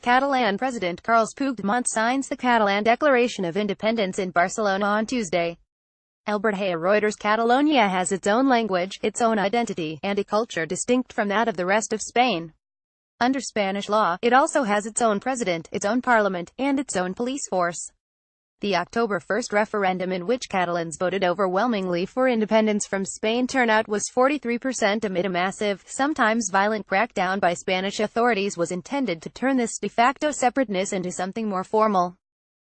Catalan President Carles Puigdemont signs the Catalan Declaration of Independence in Barcelona on Tuesday. Reuters. Catalonia has its own language, its own identity, and a culture distinct from that of the rest of Spain. Under Spanish law, it also has its own president, its own parliament, and its own police force. The October 1st referendum, in which Catalans voted overwhelmingly for independence from Spain, turnout was 43% amid a massive, sometimes violent crackdown by Spanish authorities, was intended to turn this de facto separateness into something more formal.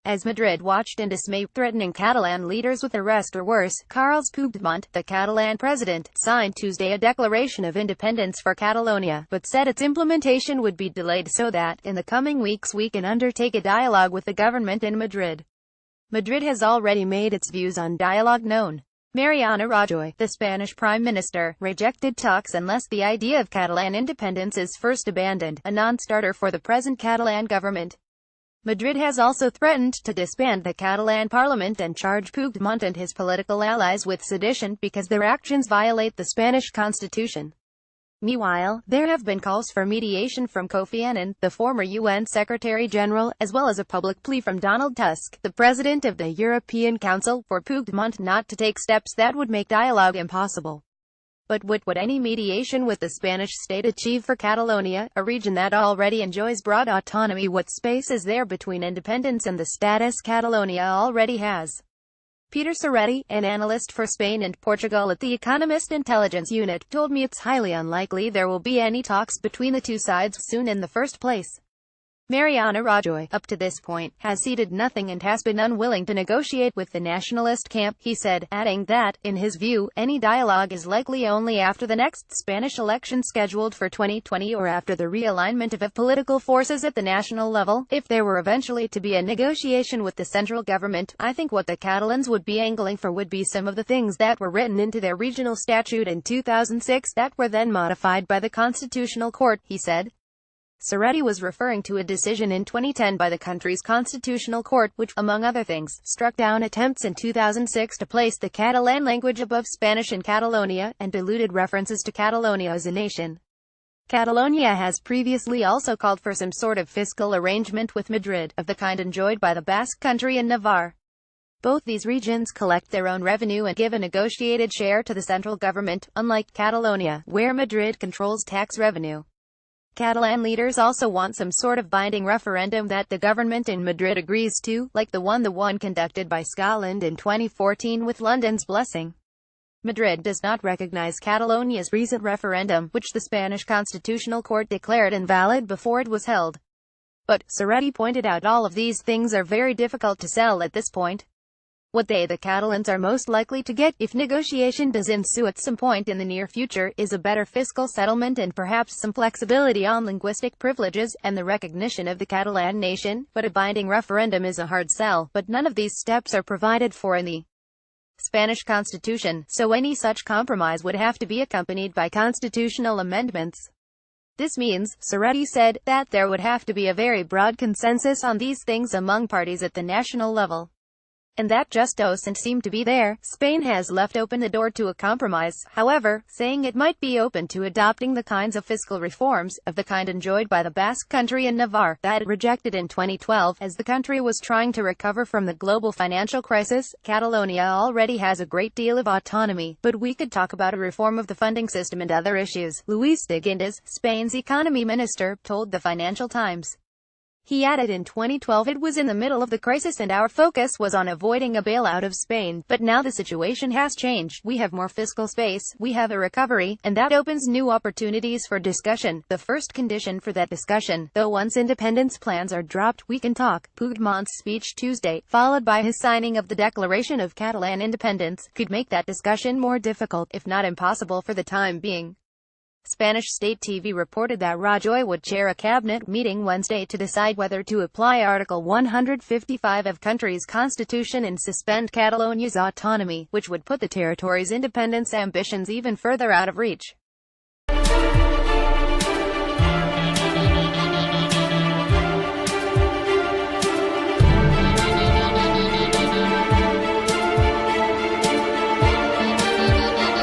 As Madrid watched in dismay, threatening Catalan leaders with arrest or worse, Carles Puigdemont, the Catalan president, signed Tuesday a declaration of independence for Catalonia, but said its implementation would be delayed so that, in the coming weeks, we can undertake a dialogue with the government in Madrid. Madrid has already made its views on dialogue known. Rajoy, the Spanish Prime Minister, rejected talks unless the idea of Catalan independence is first abandoned, a non-starter for the present Catalan government. Madrid has also threatened to disband the Catalan parliament and charge Puigdemont and his political allies with sedition because their actions violate the Spanish constitution. Meanwhile, there have been calls for mediation from Kofi Annan, the former UN Secretary-General, as well as a public plea from Donald Tusk, the President of the European Council, for Puigdemont not to take steps that would make dialogue impossible. But what would any mediation with the Spanish state achieve for Catalonia, a region that already enjoys broad autonomy? What space is there between independence and the status Catalonia already has? Peter Serretti, an analyst for Spain and Portugal at the Economist Intelligence Unit, told me it's highly unlikely there will be any talks between the two sides soon in the first place. Rajoy, up to this point, has ceded nothing and has been unwilling to negotiate with the nationalist camp, he said, adding that, in his view, any dialogue is likely only after the next Spanish election scheduled for 2020 or after the realignment of political forces at the national level. If there were eventually to be a negotiation with the central government, I think what the Catalans would be angling for would be some of the things that were written into their regional statute in 2006 that were then modified by the Constitutional Court, he said. Serretti was referring to a decision in 2010 by the country's Constitutional Court, which, among other things, struck down attempts in 2006 to place the Catalan language above Spanish in Catalonia, and diluted references to Catalonia as a nation. Catalonia has previously also called for some sort of fiscal arrangement with Madrid, of the kind enjoyed by the Basque Country and Navarre. Both these regions collect their own revenue and give a negotiated share to the central government, unlike Catalonia, where Madrid controls tax revenue. Catalan leaders also want some sort of binding referendum that the government in Madrid agrees to, like the one conducted by Scotland in 2014 with London's blessing. Madrid does not recognize Catalonia's recent referendum, which the Spanish Constitutional Court declared invalid before it was held. But, Serretti pointed out, all of these things are very difficult to sell at this point. What the Catalans are most likely to get, if negotiation does ensue at some point in the near future, is a better fiscal settlement and perhaps some flexibility on linguistic privileges, and the recognition of the Catalan nation. But a binding referendum is a hard sell, but none of these steps are provided for in the Spanish constitution, so any such compromise would have to be accompanied by constitutional amendments. This means, Serretti said, that there would have to be a very broad consensus on these things among parties at the national level. And that just doesn't seem to be there. Spain has left open the door to a compromise, however, saying it might be open to adopting the kinds of fiscal reforms, of the kind enjoyed by the Basque Country and Navarre, that it rejected in 2012, as the country was trying to recover from the global financial crisis. Catalonia already has a great deal of autonomy, but we could talk about a reform of the funding system and other issues, Luis de Guindos, Spain's economy minister, told the Financial Times. He added, in 2012 it was in the middle of the crisis and our focus was on avoiding a bailout of Spain, but now the situation has changed. We have more fiscal space, we have a recovery, and that opens new opportunities for discussion. The first condition for that discussion, though, once independence plans are dropped, we can talk. Puigdemont's speech Tuesday, followed by his signing of the Declaration of Catalan Independence, could make that discussion more difficult, if not impossible for the time being. Spanish state TV reported that Rajoy would chair a cabinet meeting Wednesday to decide whether to apply Article 155 of country's constitution and suspend Catalonia's autonomy, which would put the territory's independence ambitions even further out of reach.